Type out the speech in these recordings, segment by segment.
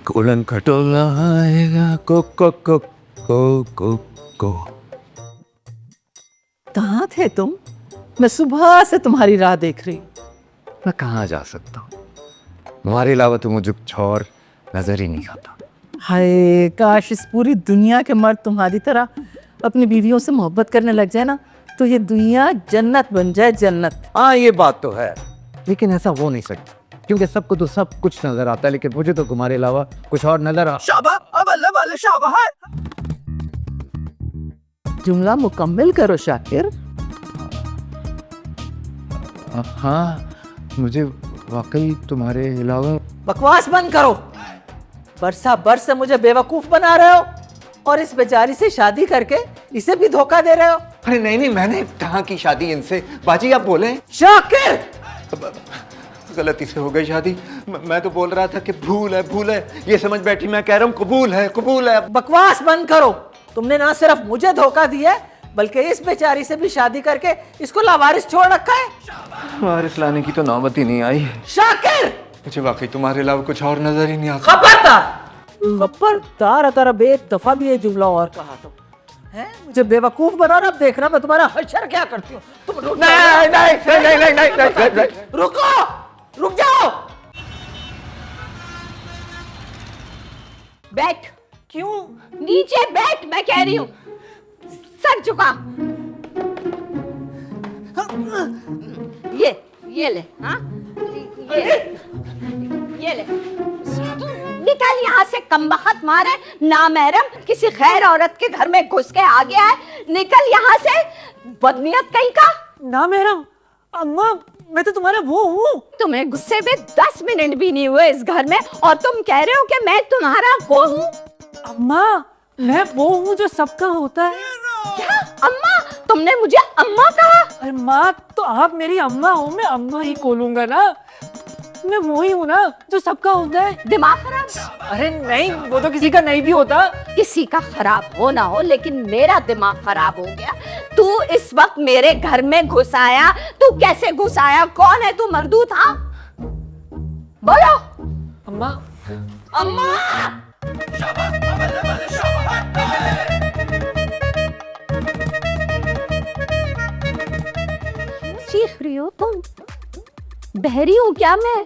Colon खटोला आएगा को को को को को को। कहाँ थे तुम? मैं सुबह से तुम्हारी राह देख रही हूँ। मैं कहाँ जा सकता हूँ, तुम्हारे अलावा तो मुझे कुछ और नजर ही नहीं आता। हाय काश इस पूरी दुनिया के मर्द तुम्हारी तरह अपनी बीवियों से मोहब्बत करने लग जाए ना, तो ये दुनिया जन्नत बन जाए, जन्नत। हाँ ये बात तो है, लेकिन ऐसा हो नहीं सकता क्योंकि सबको तो सब कुछ नजर आता है, लेकिन मुझे तो तुम्हारे अलावा कुछ और नजर आ। जुमला मुकम्मल करो शाकिर। हाँ मुझे वाकई तुम्हारे अलावा। बकवास बंद करो। बरस से मुझे बेवकूफ बना रहे हो और इस बेचारी से शादी करके इसे भी धोखा दे रहे हो। अरे नहीं नहीं, मैंने कहाँ की शादी इनसे। बाजी आप बोले। शाकिर गलती से हो गई शादी। मैं तो बोल रहा था कि भूल है, ये समझ बैठी। मैं कह रहा हूँ कबूल है। बकवास बंद करो। तुमने ना सिर्फ मुझे धोखा दिया है बल्कि इस बेचारी से भी शादी करके इसको लावारिस छोड़ रखा है। वारिस लाने की तो नौबत ही नहीं आई। शाकिर मुझे वाकई तुम्हारे अलावा कुछ और नजर ही नहीं आता। खबरदार अगर अब एक दफा भी ये जुमला और कहा तो है मुझे बेवकूफ बना रहा। अब देखना मैं तुम्हारा हशर क्या करती हूँ। तुम रुक नहीं, रुक जाओ। बैठ, क्यों? नीचे बैठ, मैं कह रही हूँ। सर झुका। ये ले, हाँ ये ले। निकल यहाँ से, कमबख्त मारे नामहरम किसी खैर औरत के घर में घुस के आ गया है। निकल यहाँ से, बदनियत कहीं का। ना मेरा अम्मा, मैं तो तुम्हारा वो हूँ। तुम्हें गुस्से में 10 मिनट भी नहीं हुए इस घर में और तुम कह रहे हो कि मैं तुम्हारा वो हूँ। अम्मा मैं वो हूँ जो सबका होता है। क्या अम्मा? तुमने मुझे अम्मा कहा? अरे माँ तो आप मेरी अम्मा हो, मैं अम्मा ही बोलूंगा ना। मैं वो ही हूँ ना जो सबका होता है। दिमाग खराब? अरे नहीं, वो तो किसी का नहीं भी होता। किसी का खराब हो ना हो, लेकिन मेरा दिमाग खराब हो गया। तू इस वक्त मेरे घर में घुस आया, तू कैसे घुस आया? कौन है तू मर्दूत? हाँ बोलो। अम्मा अम्मा चीख रही हो तुम? बहरी हूँ क्या मैं?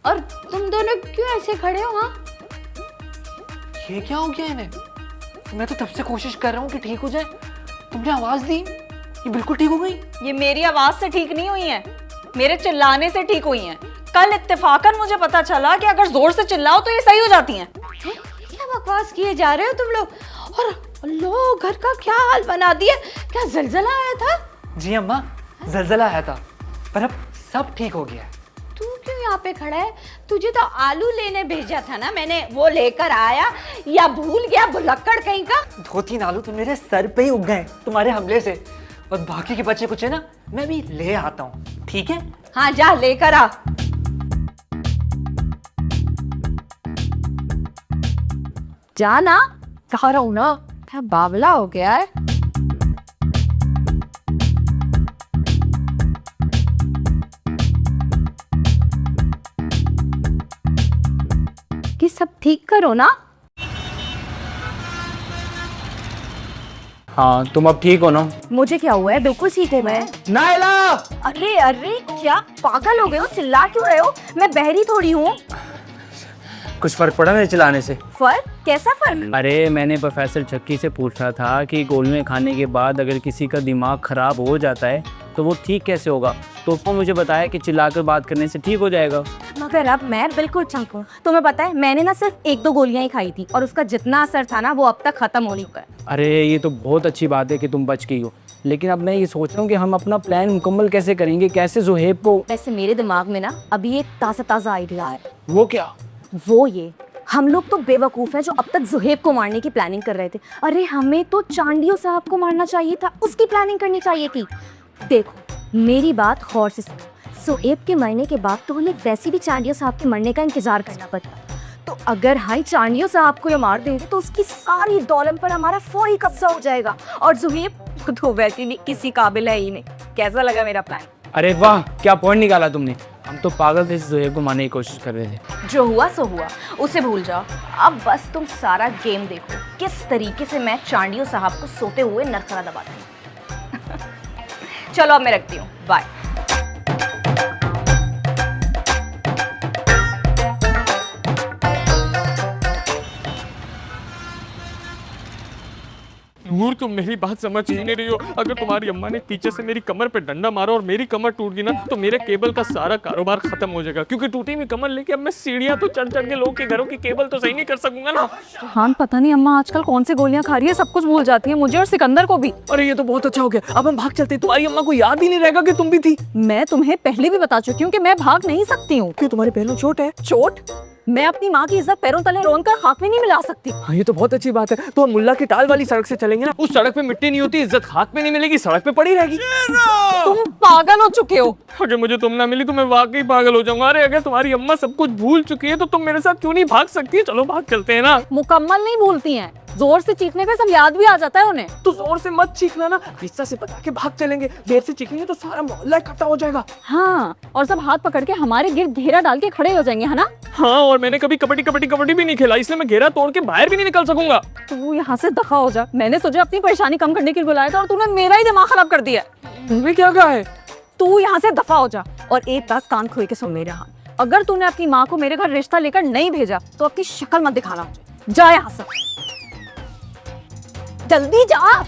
और तुम दोनों क्यों ऐसे खड़े हो? हाँ ये क्या हो गया इन्हें? मैं तो तब से कोशिश कर रहा हूँ कि ठीक हो जाए। तुमने आवाज दी, ये बिल्कुल ठीक हो गई। ये मेरी आवाज से ठीक नहीं हुई है, मेरे चिल्लाने से ठीक हुई हैं। कल इत्तेफाकन मुझे पता चला कि अगर जोर से चिल्लाओ तो ये सही हो जाती हैं। क्या बकवास किए जा रहे हो तुम लोग? और अल्लाह, घर का क्या हाल बना दिया। क्या जलजला आया था? जी अम्मा, जलजला आया था पर अब सब ठीक हो गया है। तू क्यों यहाँ पे खड़ा है? तुझे तो आलू लेने भेजा था ना मैंने, वो लेकर आया या भूल गया भुलक्कड़ कहीं का? 2-3 आलू तो मेरे सर पे ही उग गए तुम्हारे हमले से, और बाकी के बच्चे कुछ है ना, मैं भी ले आता हूँ, ठीक है? हाँ जा लेकर आ। जाना कह रहा हूँ ना, क्या बावला हो गया है। कि सब ठीक करो ना। हाँ तुम अब ठीक हो ना? मुझे क्या हुआ है? बिल्कुल ठीक है मैं। नायला! अरे अरे क्या पागल हो गए हो? चिल्ला क्यों रहे हो? मैं बहरी थोड़ी हूँ। कुछ फर्क पड़ा मेरे चलाने से? फर्क? कैसा फर्क? अरे मैंने प्रोफेसर चक्की से पूछा था कि गोलियां खाने के बाद अगर किसी का दिमाग खराब हो जाता है तो वो ठीक कैसे होगा, तो वो मुझे बताया कि चिल्लाकर बात करने से ठीक हो जाएगा। मगर अब मैं बिल्कुल ठीक हूँ। तुम्हें पता है मैंने ना सिर्फ 1-2 गोलियां ही खाई थी और उसका जितना असर था ना वो अब तक खत्म हो चुका है। अरे ये तो बहुत अच्छी बात है कि तुम बच गई हो, लेकिन अब मैं ये सोच रहा हूँ कि हम अपना प्लान मुकम्मल कैसे करेंगे, कैसे ज़ुहैब को। वैसे मेरे दिमाग में ना अभी एक ताज़ा आइडिया है। वो क्या? वो ये, हम लोग तो बेवकूफ़ हैं जो अब तक ज़ुहैब को मारने की प्लानिंग कर रहे थे। अरे हमें तो चांडियो साहब को मारना चाहिए था, उसकी प्लानिंग करनी चाहिए थी। देखो मेरी बात गौर से सुनो, ज़ुहैब के मरने के बाद तो उन्हें वैसे भी चांडियो साहब के मरने का इंतज़ार करना पड़ता। तो अगर हाई चांडियो साहब को ये मार देंगे तो उसकी सारी दौलत पर हमारा फौरी कब्जा हो जाएगा, और ज़ुहैब तो वैसे भी किसी काबिल है ही नहीं। कैसा लगा मेरा प्लान? अरे वाह, क्या पॉइंट निकाला तुमने। हम तो पागल थे जोहेब को मारने की कोशिश कर रहे थे। जो हुआ सो हुआ, उसे भूल जाओ। अब बस तुम सारा गेम देखो, किस तरीके से मैं चांडियो साहब को सोते हुए नरखरा दबाती हूँ। चलो अब मैं रखती हूँ, बाय। नूर, तुम मेरी बात समझ ही नहीं रही हो। अगर तुम्हारी अम्मा ने पीछे से मेरी कमर पे डंडा मारा और मेरी कमर टूट गई ना, तो मेरे केबल का सारा कारोबार खत्म हो जाएगा। क्योंकि टूटी हुई कमर लेके अब मैं सीढ़ियां तो चढ़ चढ़ के लोग के घरों की केबल तो सही नहीं कर सकूंगा ना। हाँ, पता नहीं अम्मा आजकल कौन सी गोलियां खा रही है, सब कुछ भूल जाती है, मुझे और सिकंदर को भी। अरे ये तो बहुत अच्छा हो गया, अब हम भाग चलते। तुम्हारी अम्मा को याद ही नहीं रहेगा कि तुम भी थी। मैं तुम्हें पहले भी बता चुकी हूँ कि मैं भाग नहीं सकती हूँ। क्यों, तुम्हारे पैरों चोट है? चोट? मैं अपनी माँ की इज्जत पैरों तले रोन कर हाथ में नहीं मिला सकती। हाँ, ये तो बहुत अच्छी बात है। तो हम मुल्ला की टाल वाली सड़क से चलेंगे ना, उस सड़क पे मिट्टी नहीं होती, इज्जत हाथ में नहीं मिलेगी, सड़क पे पड़ी रहेगी। तुम पागल हो चुके हो। अगर मुझे तुम ना मिली तो मैं वाकई पागल हो जाऊंगा। अरे अगर तुम्हारी अम्मा सब कुछ भूल चुकी है तो तुम मेरे साथ क्यों नहीं भाग सकती? चलो भाग चलते हैं ना। मुकम्मल नहीं भूलती हैं, जोर से चीखने पे सब याद भी आ जाता है उन्हें। तो जोर से मत चीखना ना, गुस्सा से बता के भाग चलेंगे। देर से चीखेंगे तो सारा मोहल्ला इकट्ठा हो जाएगा। हाँ, और सब हाथ पकड़ के हमारे गिर्द घेरा डाल के खड़े हो जाएंगे, है ना? हाँ, और मैंने कभी कबड्डी भी नहीं खेला, इसलिए मैं घेरा तोड़ के बाहर भी नहीं निकल सकूंगा। तू यहाँ से दफा हो जा। मैंने सोचा अपनी परेशानी कम करने के लिए बुलाया था और तूने मेरा ही दिमाग खराब कर दिया। तुमने क्या कहा है? तू यहाँ से दफा हो जा और एक बात कान खोल के सुन मेरे हाथ। अगर तूने अपनी माँ को मेरे घर रिश्ता लेकर नहीं भेजा तो अपनी शक्ल मत दिखाना मुझे। जा यहाँ से, जल्दी जा।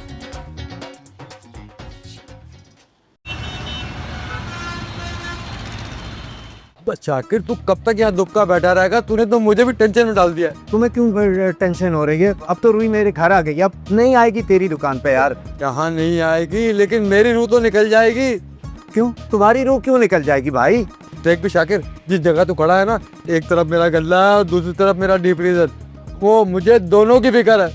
शाकिर, तू कब तक यहाँ दुबका बैठा रहेगा? तूने तो मुझे भी टेंशन में डाल दिया। तुम्हें क्यों टेंशन हो रही है? अब तो रूही मेरे घर आ गई, अब नहीं आएगी तेरी दुकान पे यार। कहाँ नहीं आएगी, लेकिन मेरी रूह तो निकल जाएगी। क्यों? तुम्हारी रूह क्यों निकल जाएगी भाई? देख भी शाकिर, जिस जगह तू खड़ा है ना, एक तरफ मेरा गल्ला है और दूसरी तरफ मेरा डीप फ्रीजर, वो मुझे दोनों की फिक्र है।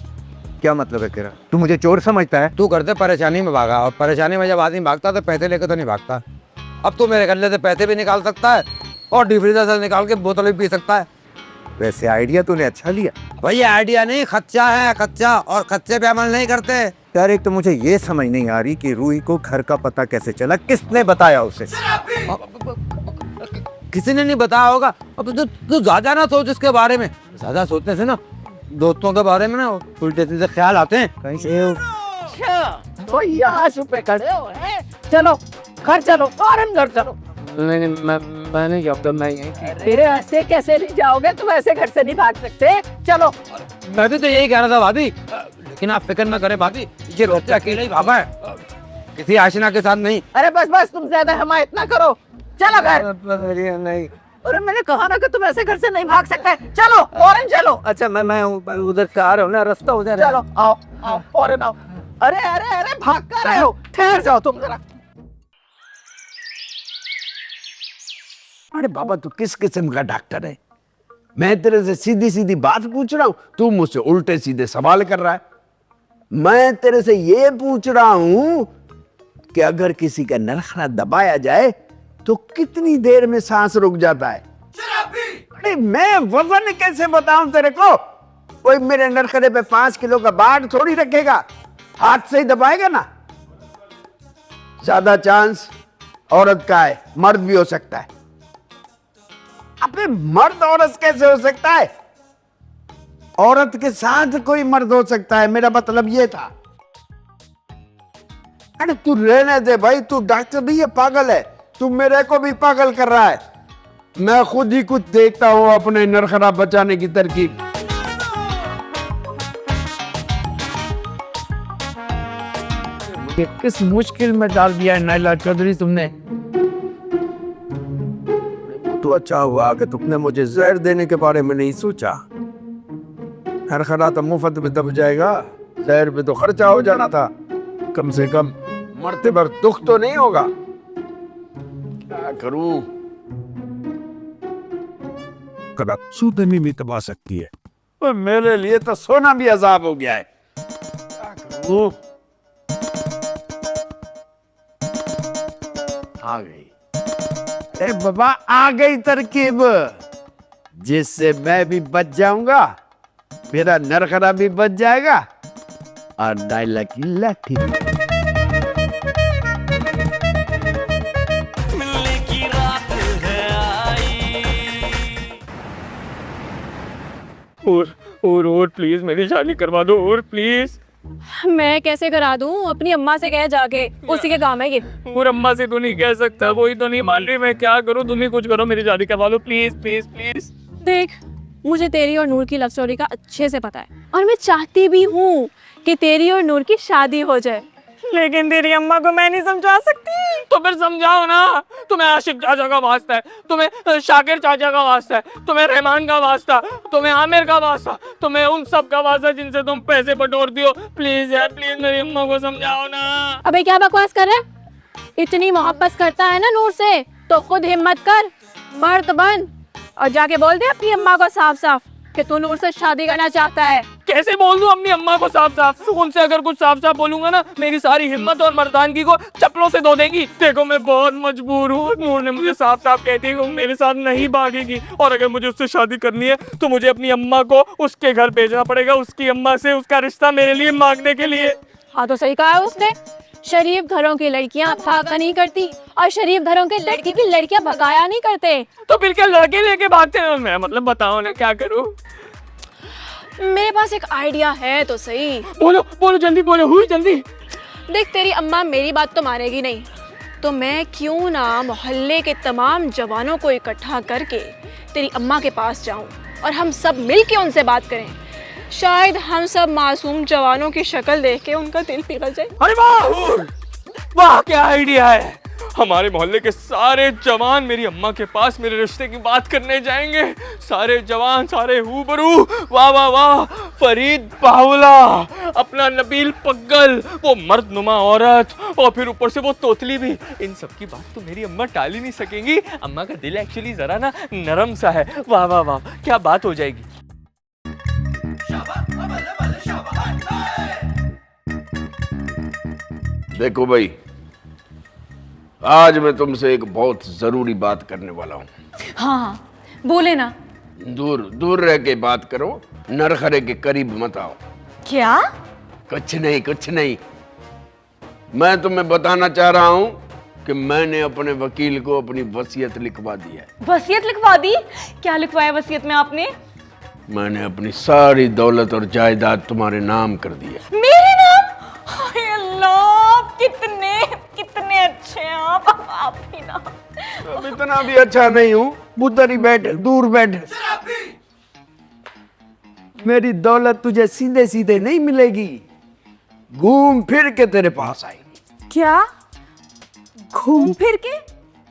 क्या मतलब है तेरा? तू मुझे चोर समझता है? तू करते परेशानी में भागा, और परेशानी में जब आदमी भागता तो पैसे लेकर तो नहीं भागता। अब तू मेरे गले से पैसे भी निकाल सकता है और डीप फ्रीजर से निकाल के बोतल भी पी सकता है। वैसे आइडिया तूने अच्छा लिया भाई। ये आइडिया नहीं, खच्चा है, खच्चा, और खच्चे पे अमल नहीं करते यार। एक तो मुझे ये समझ नहीं आ रही कि रूही को घर का पता कैसे चला, किसने बताया उसे? किसी ने नहीं बताया होगा। अब तू ज्यादा ना सोच इसके बारे में, ज्यादा सोचने से ना दोस्तों के बारे में ना उल्टे सीधे ख्याल आते हैं कहीं से। तो यहाँ छुपे खड़े हो हैं? चलो घर चलो, फौरन घर चलो। मैंने क्या पता, मैं यहीं तेरे ऐसे कैसे नहीं जाओगे? तुम ऐसे घर से नहीं भाग सकते। चलो। मैं भी तो यही कह रहा था भाभी, लेकिन आप फिक्र न करें भाभी, ये रोते अकेले ही भागा है, किसी आशिना के साथ नहीं। अरे बस बस, तुम ज्यादा हिमायत ना करो, चलो घर। नहीं। अरे मैंने कहा ना कि तुम ऐसे घर से नहीं भाग सकते। चलो फौरन चलो। अच्छा मैं उधर से आ रहा हूँ ना, रास्ता उधर है। चलो आओ आओ, फौरन आओ। अरे अरे अरे, भाग कर रहे हो? ठहर जाओ तुम जरा। अरे बाबा, तू किस किस्म का डॉक्टर है? मैं तेरे से सीधी सीधी बात पूछ रहा हूं, तू मुझसे उल्टे सीधे सवाल कर रहा है। मैं तेरे से ये पूछ रहा हूं कि अगर किसी का नरखरा दबाया जाए तो कितनी देर में सांस रुक जाता है? अरे मैं वजन कैसे बताऊं तेरे को? कोई मेरे नरखरे पे 5 किलो का बाढ़ थोड़ी रखेगा, हाथ से ही दबाएगा ना। ज्यादा चांस औरत का है, मर्द भी हो सकता है। अबे मर्द औरत कैसे हो सकता है? औरत के साथ कोई मर्द हो सकता है, मेरा मतलब ये था। अरे तू रहने दे भाई, तू डॉक्टर नहीं है, पागल है। तू मेरे को भी पागल कर रहा है। मैं खुद ही कुछ देखता हूं अपने नरखरा बचाने की तरकीब। किस मुश्किल में डाल दिया है नाइला चौधरी तुमने। तो अच्छा हुआ कि तुमने मुझे जहर देने के बारे में नहीं सोचा। नरखरा तो मुफ्त में दब जाएगा, जहर पे तो खर्चा हो जाना था। कम से कम मरते पर दुख तो नहीं होगा। क्या करूं? सूदनी भी दबा सकती है, और मेरे लिए तो सोना भी अजाब हो गया है। क्या करूं? आ गई। अरे बाबा, आ गई तरकीब, जिससे मैं भी बच जाऊंगा, मेरा नरखरा भी बच जाएगा, और नाइला की लाठी। मिलने की रात है और प्लीज मेरी शादी करवा दो और प्लीज। मैं कैसे करा दूं? अपनी अम्मा से कह जाके, उसी के काम है ये। और अम्मा से तो नहीं कह सकता, वही तो नहीं मान रही, मैं क्या करूं? तुम ही कुछ करो, मेरी शादी करवा लो प्लीज प्लीज प्लीज। देख, मुझे तेरी और नूर की लव स्टोरी का अच्छे से पता है और मैं चाहती भी हूँ कि तेरी और नूर की शादी हो जाए, लेकिन तेरी अम्मा को मैं नहीं समझा सकती। तो फिर समझाओ ना। तुम्हें आशिक चाचा का वास्ता है, तुम्हें शाकिर चाचा का वास्ता है, तुम्हें रहमान का वास्ता, तुम्हें आमिर का वास्ता, तुम्हें उन सब का वास्ता जिनसे तुम पैसे बटोरती हो। प्लीज यार प्लीज मेरी अम्मा को समझाओ ना। अबे क्या बकवास कर रहा है? इतनी मोहब्बत करता है ना नूर से तो खुद हिम्मत कर, मर्द बन और जाके बोल दे अपनी अम्मा को साफ साफ कि तू नूर से शादी करना चाहता है। कैसे बोल दूं अपनी अम्मा को साफ साफ? उनसे अगर कुछ साफ साफ बोलूंगा ना, मेरी सारी हिम्मत और मर्दानगी को चप्पलों से धो देंगी। देखो मैं बहुत मजबूर हूँ, नूर ने मुझे साफ साफ कहती है कि वो मेरे साथ नहीं भागेगी, और अगर मुझे उससे शादी करनी है तो मुझे अपनी अम्मा को उसके घर भेजना पड़ेगा, उसकी अम्मा से उसका रिश्ता मेरे लिए मांगने के लिए। हाँ तो सही कहा है उसने, शरीफ घरों की लड़कियां भागा नहीं करती और शरीफ घरों के लड़की की लड़कियां भगाया नहीं करते। तो फिर क्या लड़के लेके भागते हैं? मैं मतलब बताओ ना क्या करूँ? मेरे पास एक आइडिया है तो सही। बोलो बोलो जल्दी बोलो, हुई जल्दी। देख, तेरी अम्मा मेरी बात तो मानेगी नहीं, तो मैं क्यों ना मोहल्ले के तमाम जवानों को इकट्ठा करके तेरी अम्मा के पास जाऊं और हम सब मिलके उनसे बात करें। शायद हम सब मासूम जवानों की शक्ल देख के उनका दिल पिघल जाए। अरे वाह वाह, क्या आइडिया है। हमारे मोहल्ले के सारे जवान मेरी अम्मा के पास मेरे रिश्ते की बात करने जाएंगे। सारे जवान, सारे हूबरू, वाह वाह वाह। फरीद बाहुला, अपना नबील पग्गल, वो मर्दनुमा औरत, और फिर ऊपर से वो तोतली भी। इन सब की बात तो मेरी अम्मा टाल ही नहीं सकेंगी। अम्मा का दिल एक्चुअली जरा ना नरम सा है। वाह वाह वाह, क्या बात हो जाएगी। देखो भाई, आज मैं तुमसे एक बहुत जरूरी बात करने वाला हूँ। हाँ हाँ बोले ना। दूर दूर रह के बात करो, नरखरे के करीब मत आओ। क्या? कुछ नहीं कुछ नहीं। मैं तुम्हें बताना चाह रहा हूँ कि मैंने अपने वकील को अपनी वसीयत लिखवा दी है। वसीयत लिखवा दी? क्या लिखवाया वसीयत में आपने? मैंने अपनी सारी दौलत और जायदाद तुम्हारे नाम कर दी है। मेरे नाम? हाय अल्लाह, कितने कितने अच्छे हैं आप ही ना। अब इतना भी अच्छा नहीं हूँ, उधर ही बैठ, दूर बैठ। मेरी दौलत तुझे सीधे सीधे नहीं मिलेगी, घूम फिर के तेरे पास आएगी। क्या? घूम फिर के?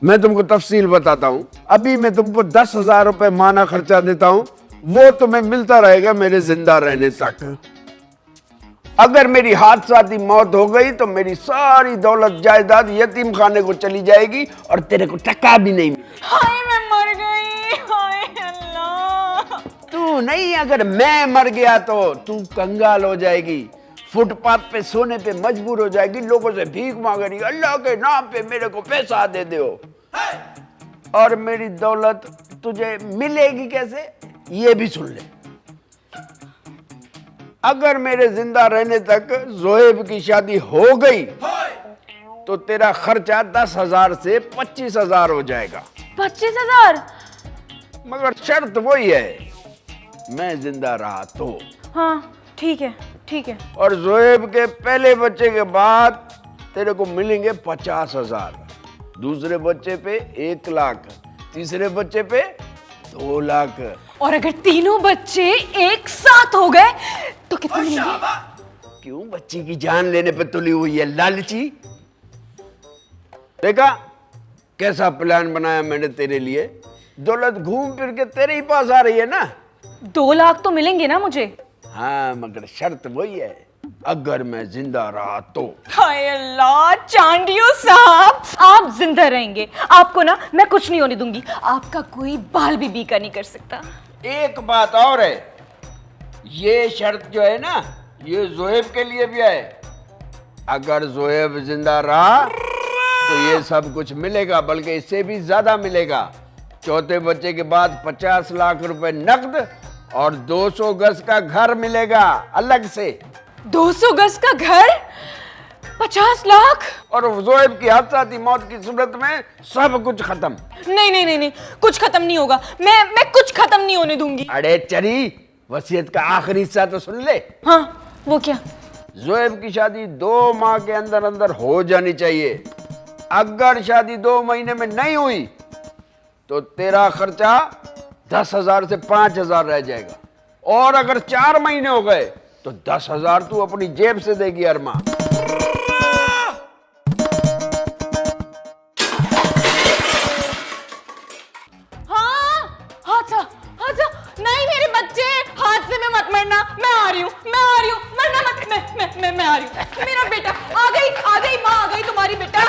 मैं तुमको तफसील बताता हूँ। अभी मैं तुमको 10,000 रुपए माना खर्चा देता हूँ, वो तुम्हें मिलता रहेगा मेरे जिंदा रहने तक। अगर मेरी हादसाती मौत हो गई तो मेरी सारी दौलत जायदाद यतीम खाने को चली जाएगी और तेरे को टका भी नहीं मिलेगा। हाय मैं मर गई, हाय अल्लाह। तू नहीं, अगर मैं मर गया तो तू कंगाल हो जाएगी, फुटपाथ पे सोने पे मजबूर हो जाएगी, लोगों से भीख मांगेगी, अल्लाह के नाम पे मेरे को पैसा दे दो। और मेरी दौलत तुझे मिलेगी कैसे, ये भी सुन ले। अगर मेरे जिंदा रहने तक जोहेब की शादी हो गई तो तेरा खर्चा 10,000 से 25,000 हो जाएगा। 25,000? मगर शर्त वही है, मैं जिंदा रहा तो। हाँ ठीक है ठीक है। और जोहेब के पहले बच्चे के बाद तेरे को मिलेंगे 50,000, दूसरे बच्चे पे 1 लाख, तीसरे बच्चे पे 2 लाख। और अगर तीनों बच्चे एक साथ हो गए तो कितने मिलेंगे? क्यों बच्ची की जान लेने पे तुली हुई है लालची। देखा कैसा प्लान बनाया मैंने तेरे लिए। दौलत घूम फिर के तेरे ही पास आ रही है ना। 2 लाख तो मिलेंगे ना मुझे? हाँ, मगर शर्त वही है, अगर मैं जिंदा रहा तो। हाय अल्लाह, चांडियो साहब आप जिंदा रहेंगे, आपको ना मैं कुछ नहीं होने दूंगी, आपका कोई बाल भी बीका नहीं कर सकता। एक बात और है, ये शर्त जो है ना, ये जोहेब के लिए भी है। अगर जोहेब जिंदा रहा तो ये सब कुछ मिलेगा, बल्कि इससे भी ज्यादा मिलेगा। चौथे बच्चे के बाद 50 लाख रुपए नकद और 200 गज का घर मिलेगा अलग से। 200 गज का घर? 50 लाख? और जोहेब की हादसाती मौत की सूरत में सब कुछ खत्म। नहीं नहीं नहीं नहीं, कुछ खत्म नहीं होगा, मैं कुछ खत्म नहीं होने दूंगी। अरे चरी, वसीयत का आखिरी हिस्सा तो सुन ले। हाँ, वो क्या? जोएब की शादी 2 माह के अंदर अंदर हो जानी चाहिए। अगर शादी 2 महीने में नहीं हुई तो तेरा खर्चा 10,000 से 5,000 रह जाएगा, और अगर 4 महीने हो गए तो 10,000 तू अपनी जेब से देगी हर माह। नहीं मेरे बच्चे, हाथ से में मत मरना। मैं आ रही हूँ, मरना मत। मैं आ रही हूँ। मेरा बेटा आ गई माँ आ गई तुम्हारी बेटा।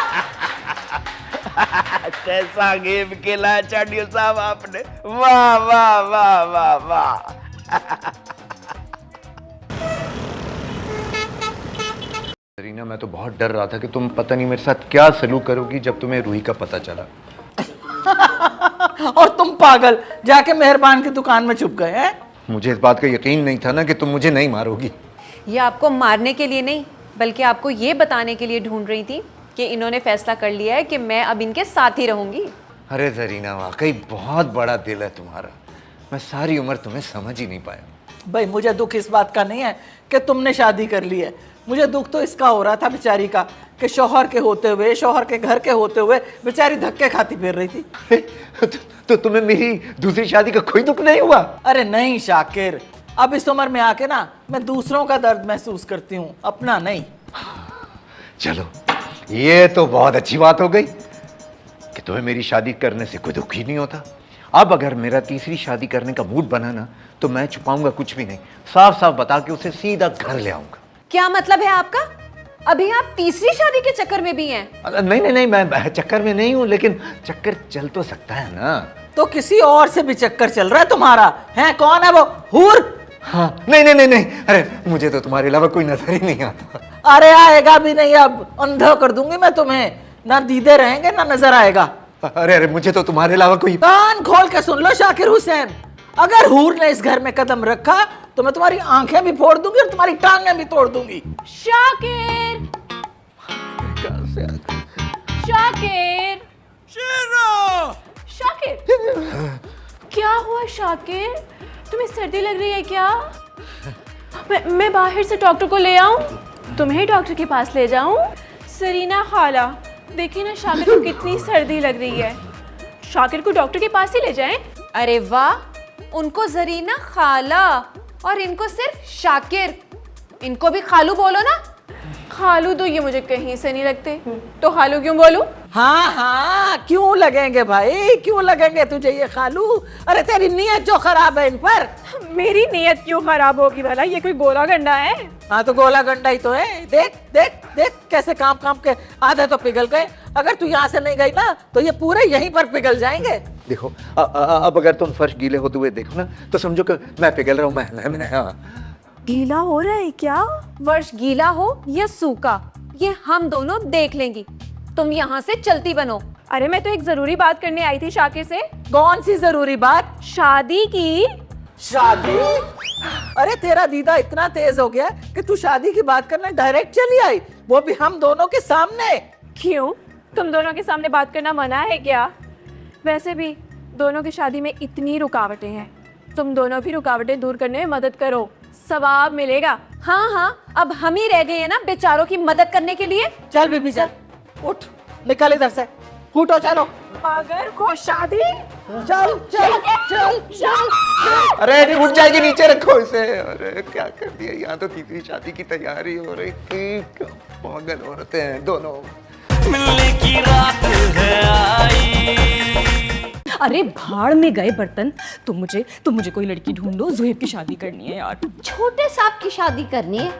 कैसा गेम खेला है चांडियो साहब आपने, वाह वाह वाह वाह वाह। रीना, मैं तो बहुत डर रहा था कि तुम पता नहीं मेरे साथ क्या सलूक करोगी जब तुम्हें रूही का पता चला। और तुम पागल जाके मेहरबान की दुकान में छुप गए हैं। मुझे इस बात का यकीन नहीं था ना कि तुम मुझे नहीं मारोगी। ये आपको मारने के लिए नहीं, बल्कि आपको ये बताने के लिए ढूंढ रही थी कि इन्होंने फैसला कर लिया है कि मैं अब इनके साथ ही रहूंगी। अरे जरीना, वाकई बहुत बड़ा दिल है तुम्हारा। मैं सारी उम्र तुम्हें समझ ही नहीं पाया। भाई मुझे दुख इस बात का नहीं है कि तुमने शादी कर ली है, मुझे दुख तो इसका हो रहा था बेचारी का कि शौहर के होते हुए, शौहर के घर के होते हुए बेचारी धक्के खाती फिर रही थी। तो तुम्हें मेरी दूसरी शादी का कोई दुख नहीं हुआ? अरे नहीं शाकिर, अब इस उम्र में आके ना मैं दूसरों का दर्द महसूस करती हूँ, अपना नहीं। चलो, ये तो बहुत अच्छी बात हो गई कि तुम्हें मेरी शादी करने से कोई दुख ही नहीं होता। अब अगर मेरा तीसरी शादी करने का मूड बना ना तो मैं छुपाऊंगा कुछ भी नहीं, साफ साफ बता के उसे सीधा घर ले आऊंगा। क्या मतलब है आपका? अभी आप तीसरी शादी के चक्कर में भी हैं? नहीं, मैं चक्कर में नहीं हूँ, लेकिन चक्कर चल तो सकता है ना। तो किसी और से भी चक्कर चल रहा है तुम्हारा? है कौन है वो हूर? हाँ, नहीं, अरे मुझे तो तुम्हारे अलावा कोई नजर ही नहीं आता। अरे आएगा भी नहीं, अब अंधा कर दूंगी मैं तुम्हें, ना दीदे रहेंगे ना नजर आएगा। अरे मुझे तो तुम्हारे अलावा कोई। कान खोल के सुन लो शाकिर हुसैन, अगर हूर ने इस घर में कदम रखा तो मैं तुम्हारी आंखें भी फोड़ दूंगी और तुम्हारी टांगें भी तोड़ दूंगी। शाकिर, शाकिर, क्या हुआ शाकिर? तुम्हें सर्दी लग रही है क्या? मैं बाहर से डॉक्टर को ले आऊं? तुम्हें डॉक्टर के पास ले जाऊं? सरीना खाला, देखिए ना शाकिर को कितनी सर्दी लग रही है, शाकिर को डॉक्टर के पास ही ले जाएं। अरे वाह, उनको जरीना खाला और इनको सिर्फ शाकिर। इनको भी खालू बोलो ना। खालू तो ये मुझे कहीं से नहीं लगते, तो खालू क्यों बोलूं? हाँ, क्यों लगेंगे भाई, क्यों लगेंगे तुझे ये खालू? अरे तेरी नीयत जो खराब है इन पर। मेरी नीयत क्यों खराब होगी भला? ये कोई गोला गंडा है? हाँ तो गोला गंडा ही तो है। देख देख देख कैसे काम के आधे तो पिघल गए। अगर तू यहाँ से नहीं गई ना तो ये पूरे यहीं पर पिघल जाएंगे। देखो, अब अगर तुम फर्श गीले होते हुए देखो ना तो समझो कि मैं पिघल रहा हूँ। मैं हाँ। गीला हो रहा है क्या? वर्ष गीला हो या सूखा, ये हम दोनों देख लेंगी। तुम यहाँ से चलती बनो। अरे मैं तो एक जरूरी बात करने आई थी शाकिर से। कौन सी जरूरी बात? शादी की। शादी? अरे तेरा दीदा इतना तेज हो गया कि तू शादी की बात करने डायरेक्ट चली आई, वो भी हम दोनों के सामने। क्यों, तुम दोनों के सामने बात करना मना है क्या? वैसे भी दोनों की शादी में इतनी रुकावटें हैं, तुम दोनों भी रुकावटें दूर करने में मदद करो, सवाब मिलेगा। हाँ, अब हम ही रह गए हैं ना बेचारों की मदद करने के लिए। चल बीबी चल, उठ, निकल इधर से, फूटो चलो। मगर को शादी? चल चल चल चल। अरे उठ जाएगी, नीचे रखो इसे। अरे क्या कर दिया, यहाँ तो तीसरी शादी की तैयारी हो रही थी। क्या पागल औरतें हैं दोनों। मिलने की रात है आई। अरे भाड़ में गए बर्तन। तुम मुझे कोई लड़की ढूंढो, ज़ुहैब की शादी करनी है यार। छोटे साहब की शादी करनी है?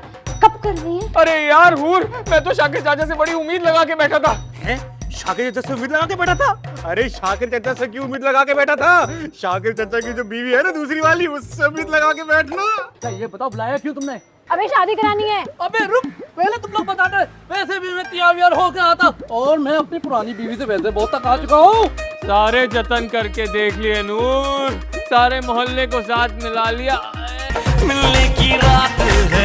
कब करनी है? अरे यार हूर, मैं तो शाकिर चाचा से बड़ी उम्मीद लगा के बैठा था। हैं? शाकिर चाचा से उम्मीद लगा के बैठा था? अरे शाकिर चाचा से क्यों उम्मीद लगा के बैठा था? शाकिर चाचा की जो बीवी है ना दूसरी वाली, उससे उम्मीद लगा के बैठना। ये बताओ बुलाया क्यों तुमने? अबे शादी करानी है। अबे रुक, पहले तुम लोग बता दो। वैसे भी मैं तैयार हो गया था और मैं अपनी पुरानी बीवी से वैसे बहुत तक आ चुका हूँ। सारे जतन करके देख लिए नूर, सारे मोहल्ले को साथ मिला लिया। मिलने की रात है